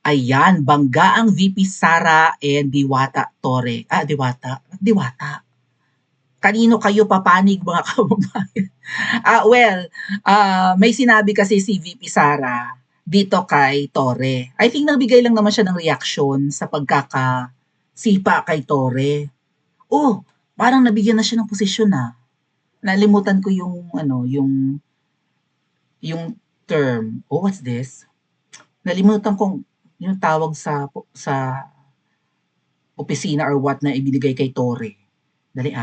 Ayan, bangga ang VP Sara and Diwata Torre. Diwata? Diwata. Kanino kayo papanig mga kababayan? May sinabi kasi si VP Sara dito kay Torre. I think nagbigay lang naman siya ng reaksyon sa pagkakasipa kay Torre. Oh, parang nabigyan na siya ng posisyon na. Nalimutan ko yung yung term. Oh, what's this? Nalimutan kong yung tawag sa opisina or what na ibinigay kay Torre. Dali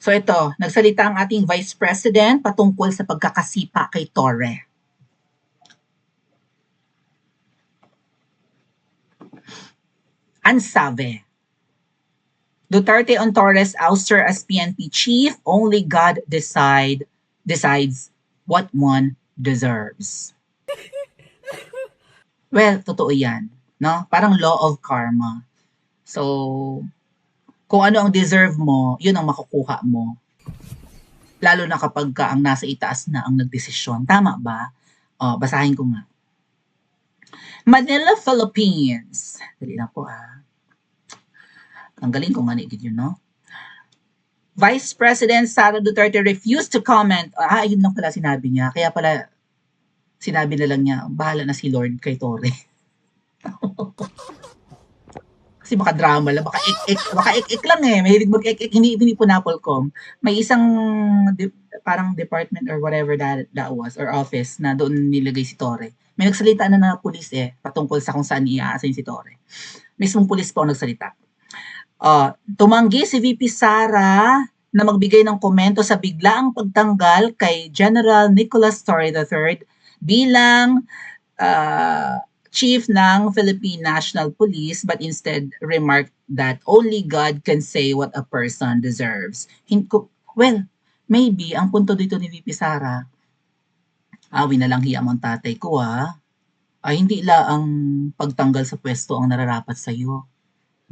So ito, nagsalita ang ating Vice President patungkol sa pagkakasipa kay Torre. Ansabe. Duterte on Torres ouster as PNP chief, only God decides what one deserves. Well, totoo yan. No? Parang law of karma. So, kung ano ang deserve mo, yun ang makukuha mo. Lalo na kapag ang nasa itaas na ang nagdesisyon. Tama ba? Basahin ko nga. Manila, Philippines. Dali na po Ang galing ko nga yun, no? Vice President Sara Duterte refused to comment. Yun lang pala sinabi niya. Kaya pala sinabi na lang niya, bahala na si Lord kay Torre. Kasi baka drama lang, baka ik lang mahilig mag-ik-ik, hindi po Napolcom. May isang parang department or whatever that was, or office, na doon nilagay si Torre. May nagsalita na pulis patungkol sa kung saan i-assign si Torre. Mismong pulis po ang nagsalita. Tumanggi si VP Sara na magbigay ng komento sa biglaang pagtanggal kay General Nicholas Torre III bilang chief ng Philippine National Police, but instead remarked that only God can say what a person deserves. Well, maybe ang punto dito ni VP Sara, awi na lang hiya ang tatay ko ay hindi ang pagtanggal sa pwesto ang nararapat sa iyo.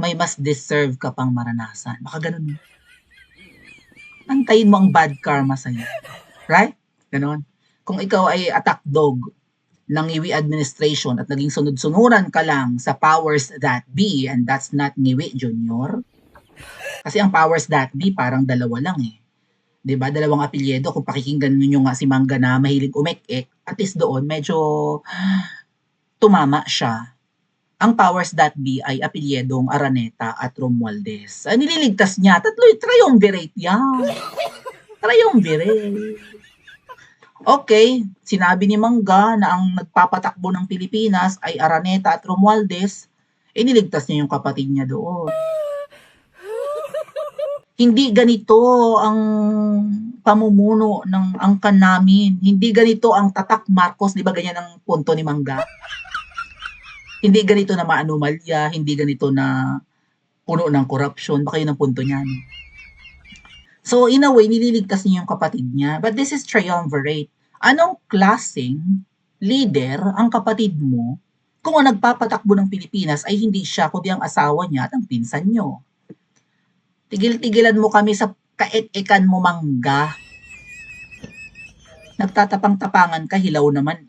May mas deserve ka pang maranasan. Baka ganun. Antayin mo ang bad karma sa iyo. Right? Ganon. Kung ikaw ay attack dog ng Ngiwi administration at naging sunod-sunuran ka lang sa powers that be, and that's not Ngiwi Junior. Kasi ang powers that be parang dalawa lang 'Di ba? Dalawang apelyido. Kung pakikinggan niyo nga si Mangga na mahilig umek-ek, at least doon medyo tumama siya. Ang powers that be ay apelyedong Araneta at Romualdez. Nililigtas niya. Triumvirate yan. Triumvirate. Okay, sinabi ni Mangga na ang nagpapatakbo ng Pilipinas ay Araneta at Romualdez, iniligtas niya yung kapatid niya doon. Hindi ganito ang pamumuno ng angkan namin. Hindi ganito ang tatak Marcos, di ba ganyan ang punto ni Mangga? Hindi ganito na maanumalya, hindi ganito na puno ng korupsyon, baka yun ang punto niya. So, in a way, nililigtas niya yung kapatid niya. But this is triumvirate. Anong klaseng leader ang kapatid mo kung ang nagpapatakbo ng Pilipinas ay hindi siya, kundi ang asawa niya at ang pinsan niyo? Tigil-tigilan mo kami sa kaek-ekan mo, Mangga. Nagtatapang-tapangan ka, hilaw naman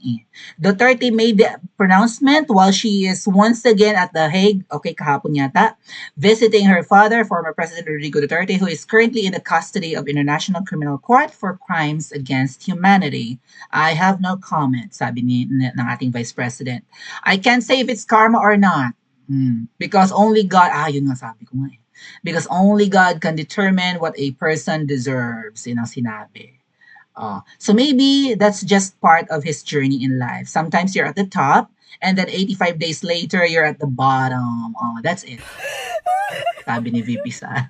Duterte made the pronouncement while she is once again at The Hague, kahapon yata, visiting her father, former President Rodrigo Duterte, who is currently in the custody of International Criminal Court for crimes against humanity. I have no comment, sabi ng ating Vice President. I can't say if it's karma or not. Because only God, yun nga sabi ko nga Because only God can determine what a person deserves, yun ang sinabi. So maybe that's just part of his journey in life. Sometimes you're at the top, and then 85 days later, you're at the bottom. That's it. Sabi ni VP Sara.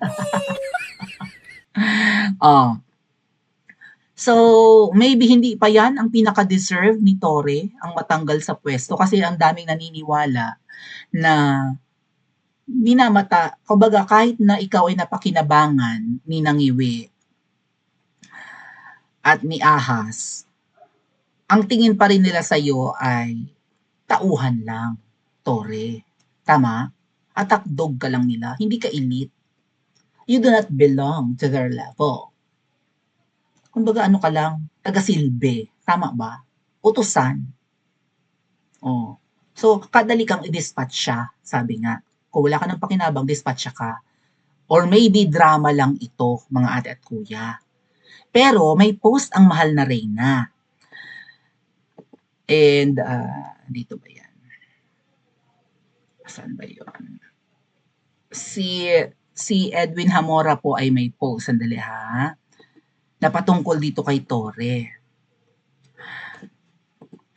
So, maybe hindi pa yan ang pinaka-deserve ni Torre, ang matanggal sa pwesto, kasi ang daming naniniwala na kumbaga kahit na ikaw ay napakinabangan ni Ngiwi at ni Ahas, ang tingin pa rin nila sa iyo ay tauhan lang, Torre. Tama? Atakdog ka lang nila, hindi ka elite. You do not belong to their level. Kumbaga ano ka lang, taga-silbi. Tama ba? Utusan. So, kadali kang i-dispatch siya, sabi nga. Kung wala ka ng pakinabang, dispatch siya ka. Or maybe drama lang ito, mga ate at kuya. Pero may post ang mahal na Reyna. And, dito ba yan? Saan ba yun? Si Edwin Hamora po ay may post. Sandali ha. Na patungkol dito kay Tore.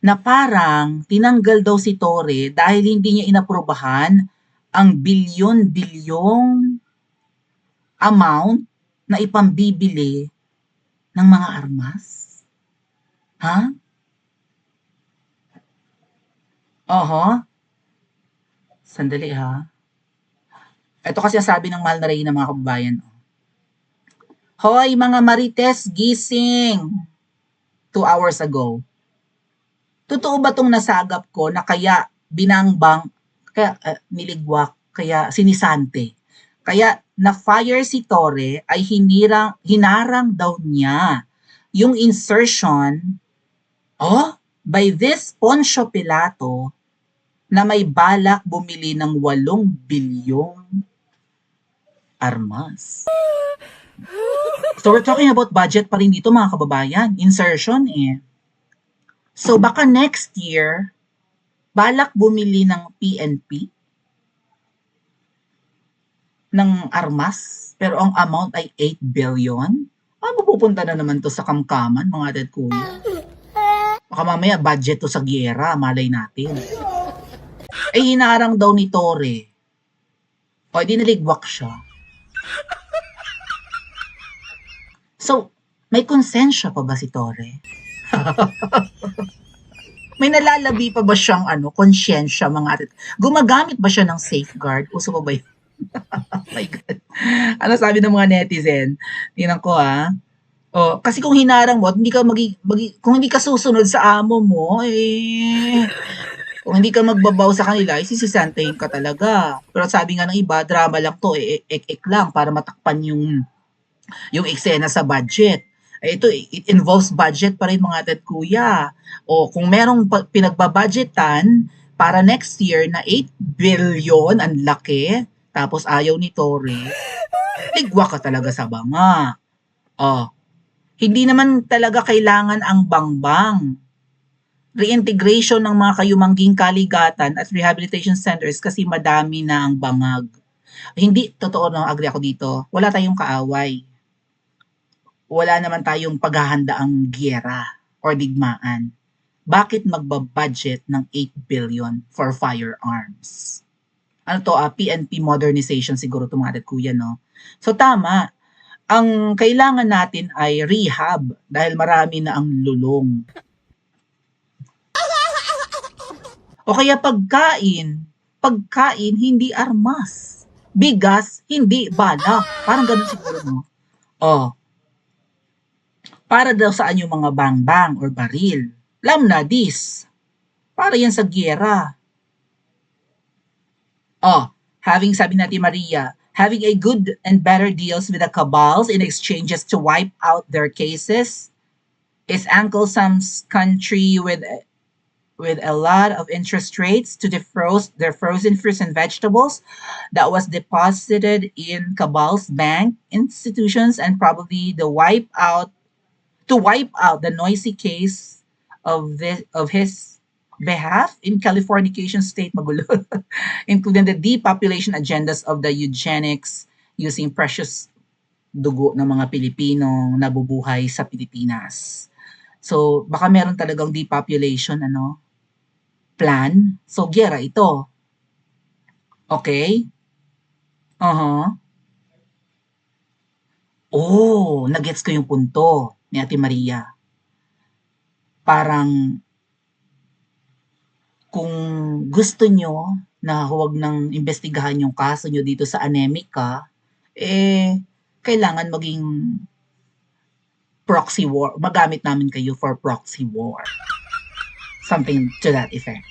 Na parang tinanggal daw si Tore dahil hindi niya inaprobahan ang bilyon-bilyong amount na ipambibili ng mga armas. Ha? Oho. Sandali ha. Ito kasi sabi ng mahal na Reyna, mga kababayan. Hoy mga Marites, gising! 2 hours ago. Totoo ba tong nasagap ko na kaya binangbang, kaya niligwak, kaya sinisante? Kaya na-fire si Tore ay hinarang daw niya yung insertion by this Poncio Pilato na may balak bumili ng 8 bilyong armas. So we're talking about budget pa rin dito, mga kababayan. Insertion eh. So baka next year, balak bumili ng PNP ng armas, pero ang amount ay 8 billion. Pupunta na naman to sa kamkaman, mga dad kuya. Baka mamaya budget to sa giyera, malay natin. Hinarang daw ni Tore. Di naligwak siya. So, may konsensya pa ba si Tore? May nalalabi pa ba siyang konsyensya, mga atit? Gumagamit ba siya ng safeguard? Uso pa ba yun? Oh my God. Ano sabi ng mga netizen? Tingnan ko kasi kung hinarang mo, hindi ka kung hindi ka susunod sa amo mo, kung hindi ka magbabaw sa kanila, sisisantahin ka talaga. Pero sabi nga ng iba, drama lang to, ek lang para matakpan yung eksena sa budget. Ito, it involves budget pa rin, mga atit kuya. O kung merong pinagbabudgetan para next year na 8 billion, ang laki, tapos ayaw ni Tore, ligwa ka talaga sa banga. Hindi naman talaga kailangan ang bangbang. Reintegration ng mga kayumangging kaligatan at rehabilitation centers kasi madami na ang bangag. Hindi, totoo na, agree ako dito. Wala tayong kaaway. Wala naman tayong paghahandaang giyera or digmaan. Bakit magbabudget ng 8 billion for firearms? PNP modernization siguro ito, mga atit kuya, no? So tama, ang kailangan natin ay rehab dahil marami na ang lulong. O kaya pagkain, hindi armas. Bigas, hindi bala. Parang ganun siguro, no? Para daw saan yung mga bangbang or baril? Lamnadis. Para yan sa giyera. Sabi natin Maria, having a good and better deals with the cabals in exchanges to wipe out their cases is Uncle Sam's country with a lot of interest rates to defrost their frozen fruits and vegetables that was deposited in cabals bank institutions and probably to wipe out the noisy case of his behalf in Californication state, magulo, including the depopulation agendas of the eugenics using precious dugo ng mga Pilipinong nabubuhay sa Pilipinas. So, baka meron talagang depopulation plan. So, giyera ito. Okay? Nagets ko yung punto ni Ate Maria. Parang kung gusto nyo na huwag nang imbestigahan yung kaso nyo dito sa Anemica, kailangan maging proxy war. Magamit namin kayo for proxy war. Something to that effect.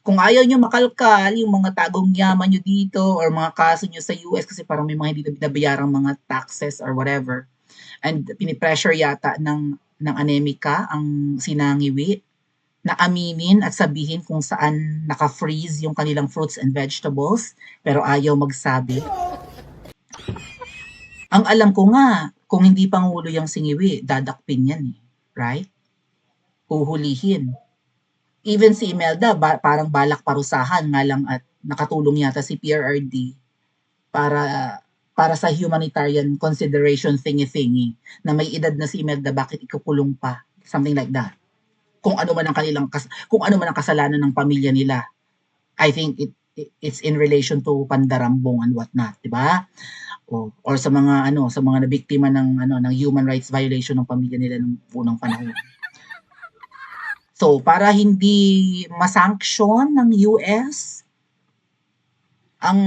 Kung ayaw nyo makalkal yung mga tagong yaman nyo dito or mga kaso nyo sa US kasi parang may mga hindi na binabayarang mga taxes or whatever, and pinipressure yata ng Anemica ang sinangiwi, na aminin at sabihin kung saan naka-freeze yung kanilang fruits and vegetables, pero ayaw magsabi. Ang alam ko nga, kung hindi pangulo yung singiwi, dadakpin yan eh. Right? Huhulihin. Even si Imelda, parang balak parusahan nga lang at nakatulong yata si PRRD para sa humanitarian consideration thingy-thingy na may edad na si Imelda, bakit ikukulong pa? Something like that. Kung ano man ang kasalanan ng pamilya nila. I think it's in relation to pandarambong and whatnot, 'di ba? Or sa mga nabiktima ng human rights violation ng pamilya nila nung unang panahon. So, para hindi ma-sanction ng US ang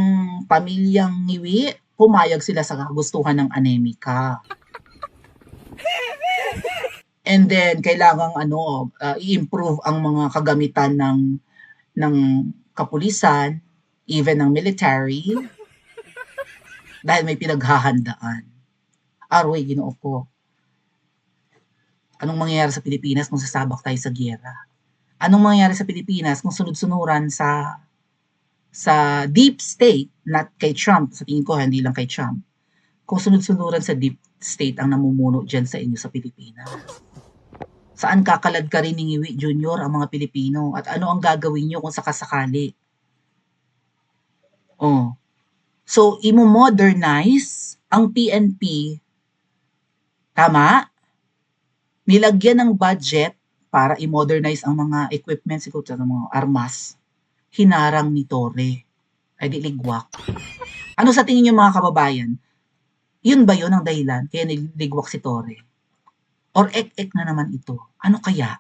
pamilyang Ngiwi, pumayag sila sa kagustuhan ng Anemika. And then kailangang i-improve ang mga kagamitan ng kapulisan, even ng military, dahil may pinaghahandaan. Arway, Ginoo ko. Anong mangyayari sa Pilipinas kung sasabak tayo sa giyera? Anong mangyayari sa Pilipinas kung sunod-sunuran sa deep state, not kay Trump, sa tingin ko hindi lang kay Trump, kung sunod-sunuran sa deep state ang namumuno dyan sa inyo sa Pilipinas? Saan kakalad ka rin ni Ngiwi Jr. ang mga Pilipino? At ano ang gagawin nyo kung sakasakali? So, imo-modernize ang PNP. Tama? Nilagyan ng budget para i-modernize ang mga equipment, siguro sa mga armas. Hinarang ni Torre. Ay di ligwak. Ano sa tingin niyo mga kababayan? Yun ba yun ang dahilan kaya niligwak si Torre? Or ek-ek na naman ito? Ano kaya?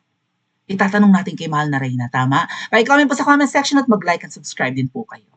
Itatanong natin kay Mahal na Reyna, tama? Pakicomment po sa comment section at mag-like and subscribe din po kayo.